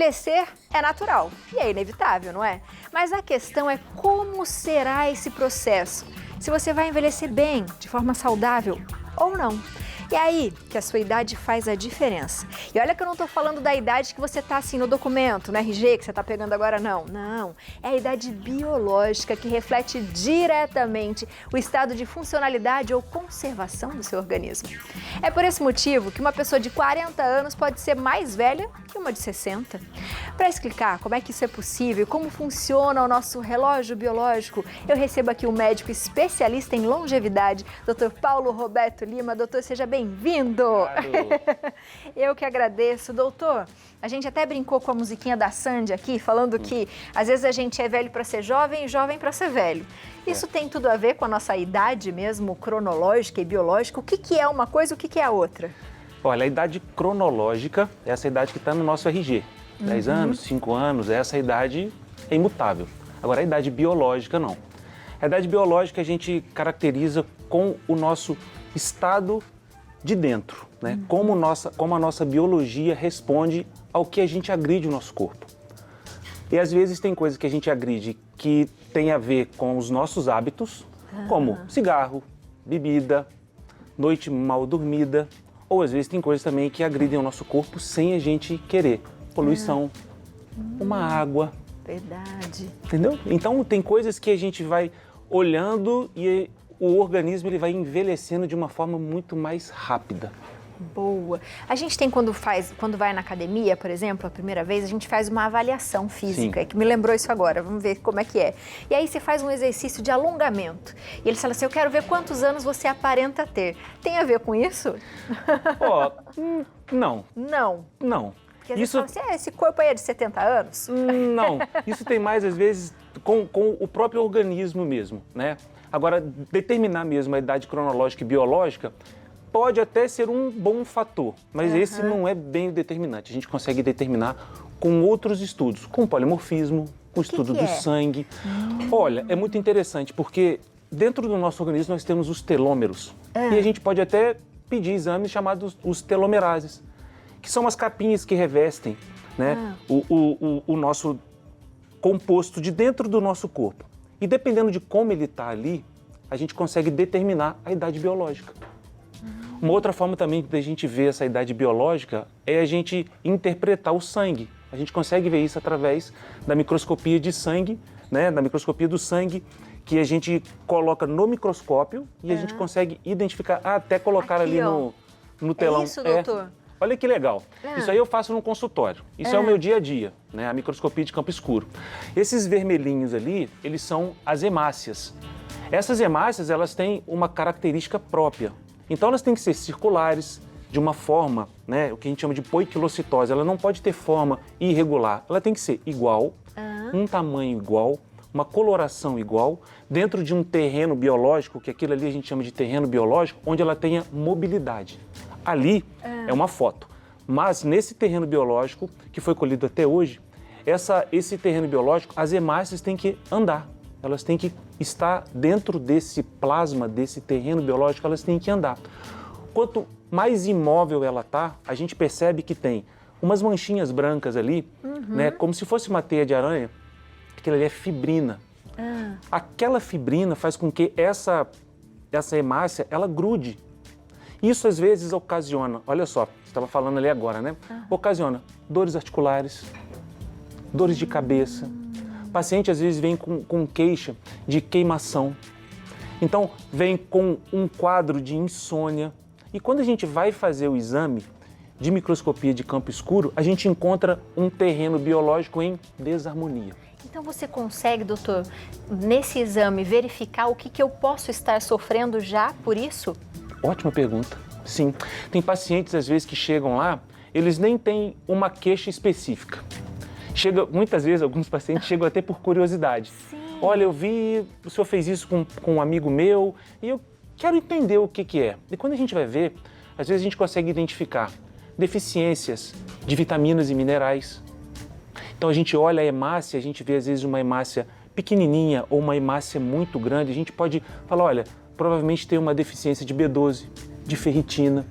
envelhecer é natural e é inevitável, não é? Mas a questão é como será esse processo? Se você vai envelhecer bem, de forma saudável ou não. E aí que a sua idade faz a diferença. E olha que eu não estou falando da idade que você está assim no documento, no RG que você está pegando agora, não. Não, é a idade biológica que reflete diretamente o estado de funcionalidade ou conservação do seu organismo. É por esse motivo que uma pessoa de 40 anos pode ser mais velha que uma de 60. Para explicar como é que isso é possível e como funciona o nosso relógio biológico, eu recebo aqui um médico especialista em longevidade, Dr. Paulo Roberto Lima. Doutor, seja bem-vindo! Eu que agradeço. Doutor, a gente até brincou com a musiquinha da Sandy aqui, falando que às vezes a gente é velho para ser jovem e jovem para ser velho. Isso tem tudo a ver com a nossa idade mesmo, cronológica e biológica? O que é uma coisa e o que é a outra? Olha, a idade cronológica é essa idade que está no nosso RG. 10 anos, 5 anos, essa idade é imutável. Agora, a idade biológica, não. A idade biológica a gente caracteriza com o nosso estado de dentro, né? Como a nossa biologia responde ao que a gente agride o nosso corpo. E às vezes tem coisas que a gente agride que tem a ver com os nossos hábitos, como cigarro, bebida, noite mal dormida, ou às vezes tem coisas também que agridem o nosso corpo sem a gente querer. Poluição, uma água. Verdade. Entendeu? Então tem coisas que a gente vai olhando e o organismo ele vai envelhecendo de uma forma muito mais rápida. Boa. A gente tem quando vai na academia, por exemplo, a primeira vez, a gente faz uma avaliação física, que me lembrou isso agora, vamos ver como é que é. E aí você faz um exercício de alongamento. E eles falam assim, eu quero ver quantos anos você aparenta ter. Tem a ver com isso? Não. Não? Não. Porque às vezes falam assim, esse corpo aí é de 70 anos? Não. Isso tem mais, às vezes, com o próprio organismo mesmo, né? Agora, determinar mesmo a idade cronológica e biológica pode até ser um bom fator, mas esse não é bem o determinante. A gente consegue determinar com outros estudos, com polimorfismo, com o estudo do sangue. Olha, é muito interessante porque dentro do nosso organismo nós temos os telômeros e a gente pode até pedir exames chamados os telomerases, que são as capinhas que revestem, né, o nosso composto de dentro do nosso corpo. E dependendo de como ele está ali, a gente consegue determinar a idade biológica. Uma outra forma também de a gente ver essa idade biológica é a gente interpretar o sangue. A gente consegue ver isso através da microscopia de sangue, né? Da microscopia do sangue, que a gente coloca no microscópio e a gente consegue identificar, até colocar aqui, ali no telão. É isso, doutor? Olha que legal. Isso aí eu faço no consultório. Isso é o meu dia a dia, né? A microscopia de campo escuro. Esses vermelhinhos ali, eles são as hemácias. Essas hemácias, elas têm uma característica própria. Então, elas têm que ser circulares, de uma forma, né, o que a gente chama de poiquilocitose. Ela não pode ter forma irregular. Ela tem que ser igual, um tamanho igual, uma coloração igual, dentro de um terreno biológico, que aquilo ali a gente chama de terreno biológico, onde ela tenha mobilidade. Ali é uma foto, mas nesse terreno biológico, que foi colhido até hoje, esse terreno biológico, as hemácias têm que andar. Elas têm que estar dentro desse plasma, desse terreno biológico, elas têm que andar. Quanto mais imóvel ela está, a gente percebe que tem umas manchinhas brancas ali, né, como se fosse uma teia de aranha, aquilo ali é fibrina. Aquela fibrina faz com que essa hemácia, ela grude. Isso às vezes ocasiona, olha só, você estava falando ali agora, né? Ocasiona dores articulares, dores de cabeça. O paciente às vezes vem com queixa de queimação. Então, vem com um quadro de insônia. E quando a gente vai fazer o exame de microscopia de campo escuro, a gente encontra um terreno biológico em desarmonia. Então você consegue, doutor, nesse exame, verificar o que eu posso estar sofrendo já por isso? Ótima pergunta. Sim. Tem pacientes, às vezes, que chegam lá, eles nem têm uma queixa específica. Muitas vezes, alguns pacientes chegam até por curiosidade. Sim. Olha, eu vi, o senhor fez isso com um amigo meu e eu quero entender o que é. E quando a gente vai ver, às vezes a gente consegue identificar deficiências de vitaminas e minerais. Então a gente olha a hemácia, a gente vê às vezes uma hemácia pequenininha ou uma hemácia muito grande. A gente pode falar, olha, provavelmente tem uma deficiência de B12, de ferritina.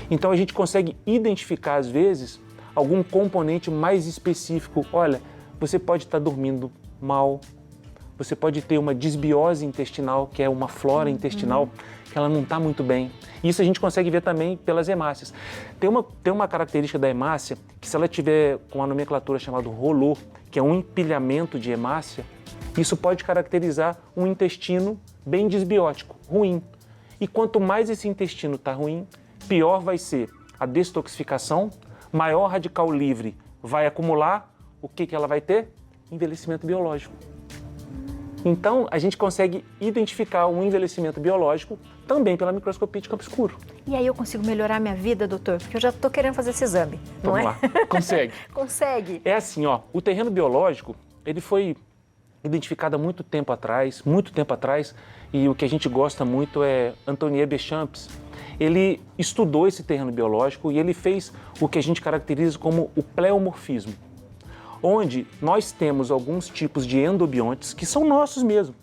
Então a gente consegue identificar às vezes algum componente mais específico. Olha, você pode estar dormindo mal, você pode ter uma disbiose intestinal, que é uma flora intestinal que ela não está muito bem. Isso a gente consegue ver também pelas hemácias. Tem uma característica da hemácia que, se ela tiver com a nomenclatura chamada rolô, que é um empilhamento de hemácia, isso pode caracterizar um intestino bem disbiótico, ruim. E quanto mais esse intestino está ruim, pior vai ser a detoxificação, maior radical livre vai acumular, o que ela vai ter? Envelhecimento biológico. Então, a gente consegue identificar um envelhecimento biológico também pela microscopia de campo escuro. E aí eu consigo melhorar minha vida, doutor? Porque eu já estou querendo fazer esse exame, não Vamos é? lá, consegue. Consegue. É assim, ó, o terreno biológico, ele foi identificado há muito tempo atrás, e o que a gente gosta muito é Antoine Béchamp. Ele estudou esse terreno biológico e ele fez o que a gente caracteriza como o pleomorfismo, onde nós temos alguns tipos de endobiontes que são nossos mesmo,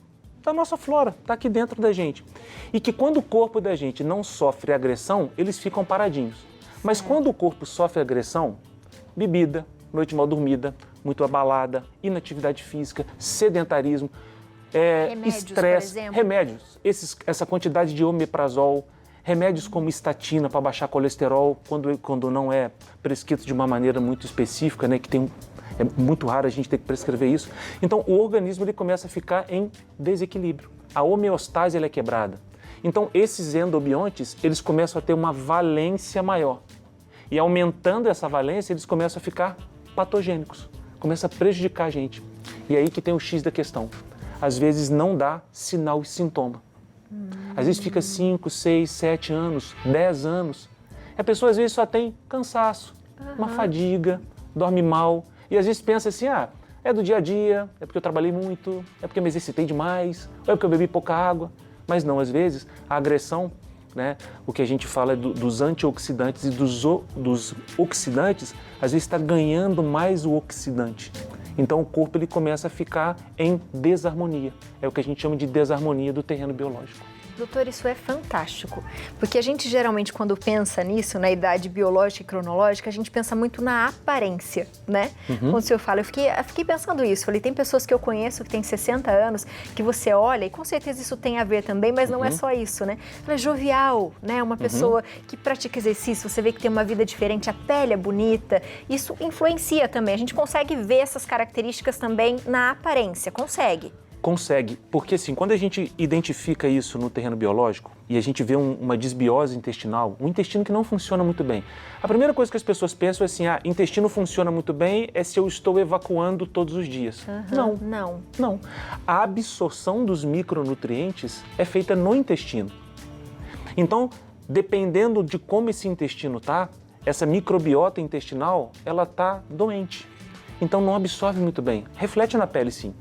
da nossa flora, está aqui dentro da gente. E que quando o corpo da gente não sofre agressão, eles ficam paradinhos. Mas quando o corpo sofre agressão, bebida, noite mal dormida, muito abalada, inatividade física, sedentarismo, estresse, remédios, essa quantidade de omeprazol, remédios como estatina para baixar colesterol, quando não é prescrito de uma maneira muito específica, né, é muito raro a gente ter que prescrever isso. Então, o organismo ele começa a ficar em desequilíbrio. A homeostase ela é quebrada. Então, esses endobiontes, eles começam a ter uma valência maior. E aumentando essa valência, eles começam a ficar patogênicos. Começa a prejudicar a gente. E aí que tem o X da questão. Às vezes não dá sinal e sintoma. Às vezes fica 5, 6, 7 anos, 10 anos. A pessoa às vezes só tem cansaço, uma fadiga, dorme mal. E às vezes pensa assim, é do dia a dia, é porque eu trabalhei muito, é porque eu me exercitei demais, ou é porque eu bebi pouca água. Mas não, às vezes a agressão, né, o que a gente fala é dos antioxidantes e dos oxidantes, às vezes está ganhando mais o oxidante. Então o corpo ele começa a ficar em desarmonia. É o que a gente chama de desarmonia do terreno biológico. Doutor, isso é fantástico, porque a gente geralmente quando pensa nisso, na idade biológica e cronológica, a gente pensa muito na aparência, né? Quando o senhor fala, eu fiquei pensando isso, falei, tem pessoas que eu conheço que têm 60 anos, que você olha, e com certeza isso tem a ver também, mas não é só isso, né? Ela é jovial, né? Uma pessoa que pratica exercício, você vê que tem uma vida diferente, a pele é bonita, isso influencia também, a gente consegue ver essas características também na aparência, consegue? Consegue, porque assim, quando a gente identifica isso no terreno biológico e a gente vê uma disbiose intestinal, um intestino que não funciona muito bem, a primeira coisa que as pessoas pensam é assim, intestino funciona muito bem é se eu estou evacuando todos os dias. Não. A absorção dos micronutrientes é feita no intestino. Então, dependendo de como esse intestino tá, essa microbiota intestinal, ela tá doente. Então não absorve muito bem. Reflete na pele, sim.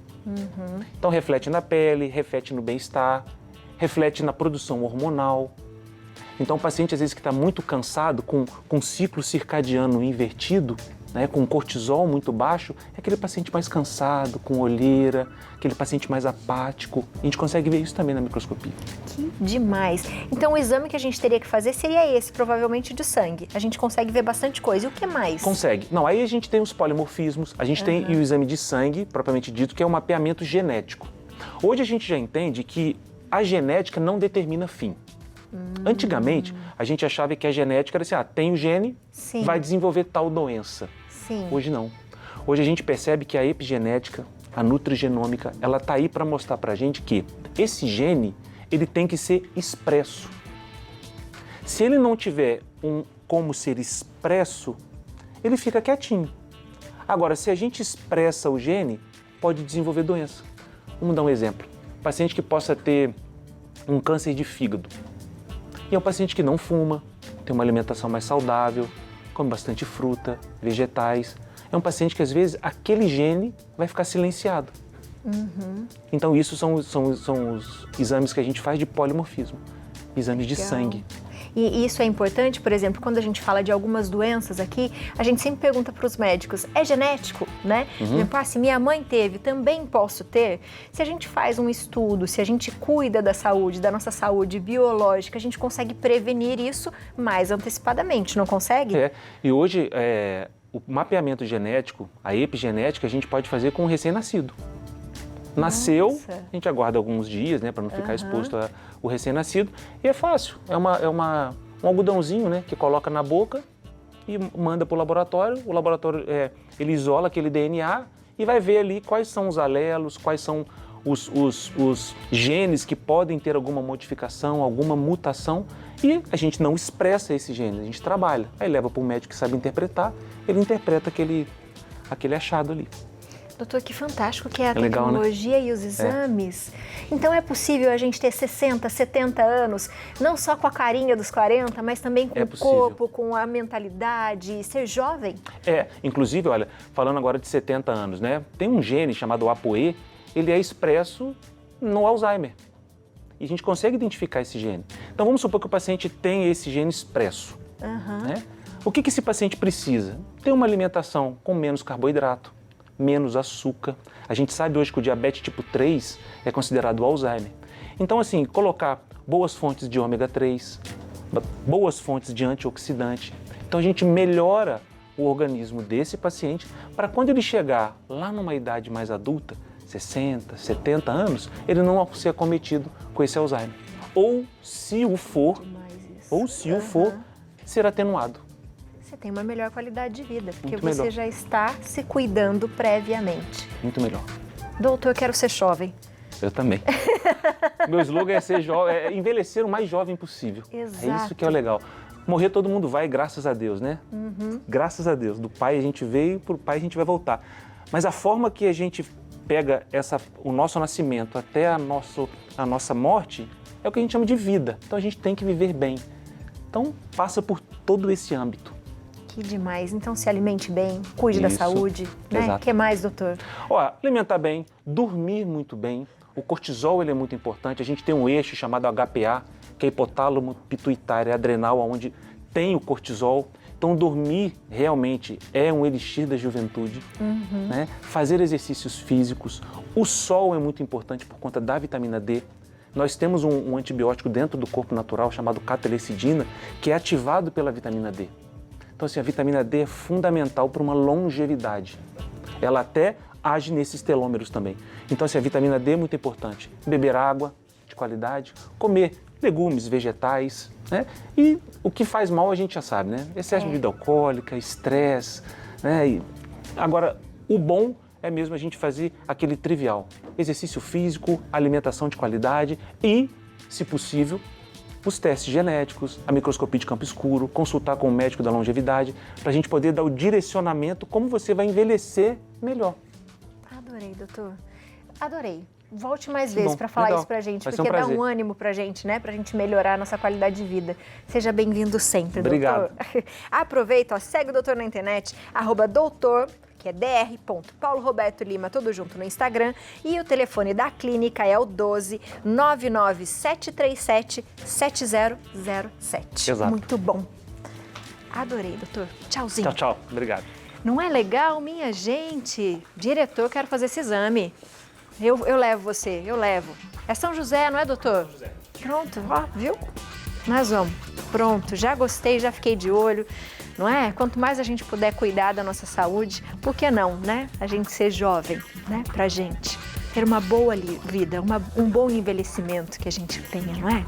Então reflete na pele, reflete no bem-estar, reflete na produção hormonal. Então o paciente às vezes que está muito cansado, com ciclo circadiano invertido, né, com cortisol muito baixo, é aquele paciente mais cansado, com olheira, aquele paciente mais apático. A gente consegue ver isso também na microscopia. Que demais! Então o exame que a gente teria que fazer seria esse, provavelmente de sangue. A gente consegue ver bastante coisa. E o que mais? Consegue. Não, aí a gente tem os polimorfismos, a gente tem o exame de sangue, propriamente dito, que é o mapeamento genético. Hoje a gente já entende que a genética não determina fim. Antigamente, a gente achava que a genética era assim, tem o gene, vai desenvolver tal doença. Sim. Hoje não. Hoje a gente percebe que a epigenética, a nutrigenômica, ela está aí para mostrar para a gente que esse gene, ele tem que ser expresso. Se ele não tiver como ser expresso, ele fica quietinho. Agora, se a gente expressa o gene, pode desenvolver doença. Vamos dar um exemplo. Paciente que possa ter um câncer de fígado. E é um paciente que não fuma, tem uma alimentação mais saudável, come bastante fruta, vegetais. É um paciente que, às vezes, aquele gene vai ficar silenciado. Então, isso são os exames que a gente faz de polimorfismo, exames de sangue. E isso é importante, por exemplo, quando a gente fala de algumas doenças aqui, a gente sempre pergunta para os médicos, é genético, né? Por exemplo, se minha mãe teve, também posso ter? Se a gente faz um estudo, se a gente cuida da saúde, da nossa saúde biológica, a gente consegue prevenir isso mais antecipadamente, não consegue? E hoje o mapeamento genético, a epigenética, a gente pode fazer com um recém-nascido. Nasceu, Nossa. a gente aguarda alguns dias, né, para não ficar exposto ao recém-nascido. E é fácil, um algodãozinho, né, que coloca na boca e manda para o laboratório. O laboratório, ele isola aquele DNA e vai ver ali quais são os alelos, quais são os genes que podem ter alguma modificação, alguma mutação, e a gente não expressa esse gene, a gente trabalha. Aí leva para um médico que sabe interpretar, ele interpreta aquele achado ali. Doutor, que fantástico que é a legal, tecnologia, né? e os exames. Então é possível a gente ter 60, 70 anos, não só com a carinha dos 40, mas também com o corpo, com a mentalidade, ser jovem? Inclusive, olha, falando agora de 70 anos, né? Tem um gene chamado ApoE, ele é expresso no Alzheimer. E a gente consegue identificar esse gene. Então vamos supor que o paciente tem esse gene expresso. Né? O que esse paciente precisa? Ter uma alimentação com menos carboidrato, menos açúcar. A gente sabe hoje que o diabetes tipo 3 é considerado Alzheimer. Então, assim, colocar boas fontes de ômega 3, boas fontes de antioxidante. Então, a gente melhora o organismo desse paciente para quando ele chegar lá numa idade mais adulta, 60, 70 anos, ele não ser acometido com esse Alzheimer. Ou, se o for, ser atenuado. Você tem uma melhor qualidade de vida, porque Muito você melhor. já está se cuidando previamente. Muito melhor. Doutor, eu quero ser jovem. Eu também. Meu slogan é ser jovem, é envelhecer o mais jovem possível. Exato. É isso que é o legal. Morrer todo mundo vai, graças a Deus, né? Graças a Deus. Do pai a gente veio, pro pai a gente vai voltar. Mas a forma que a gente pega o nosso nascimento até a nossa morte é o que a gente chama de vida. Então a gente tem que viver bem. Então passa por todo esse âmbito. Que demais. Então se alimente bem, cuide da Isso. saúde. Né? O Exato. que mais, doutor? Alimentar bem, dormir muito bem. O cortisol ele é muito importante. A gente tem um eixo chamado HPA, que é hipotálamo pituitário adrenal, onde tem o cortisol. Então, dormir realmente é um elixir da juventude. Né? Fazer exercícios físicos. O sol é muito importante por conta da vitamina D. Nós temos um antibiótico dentro do corpo natural chamado catelecidina, que é ativado pela vitamina D. Então, assim, a vitamina D é fundamental para uma longevidade. Ela até age nesses telômeros também. Então, assim, a vitamina D é muito importante. Beber água de qualidade, comer legumes, vegetais, né? E o que faz mal a gente já sabe, né? Excesso de bebida alcoólica, estresse, né? Agora, o bom é mesmo a gente fazer aquele trivial. Exercício físico, alimentação de qualidade e, se possível, os testes genéticos, a microscopia de campo escuro, consultar com o médico da longevidade, para a gente poder dar o direcionamento como você vai envelhecer melhor. Adorei, doutor. Adorei. Volte mais vezes para falar legal. isso pra gente, Vai ser porque um dá prazer. um ânimo pra gente, né? Pra gente melhorar a nossa qualidade de vida. Seja bem-vindo sempre, Obrigado. doutor. Aproveita, segue o doutor na internet, @doutor, que é dr.Paulo Roberto Lima, tudo junto no Instagram. E o telefone da clínica é o 12 99737 7007. Exato. Muito bom. Adorei, doutor. Tchauzinho. Tchau, tchau. Obrigado. Não é legal, minha gente? Diretor, quero fazer esse exame. Eu levo você, eu levo. É São José, não é, doutor? São José. Pronto, ó, viu? Nós vamos. Pronto, já gostei, já fiquei de olho, não é? Quanto mais a gente puder cuidar da nossa saúde, por que não, né? A gente ser jovem, né? Pra gente ter uma boa vida, um bom envelhecimento que a gente tenha, não é?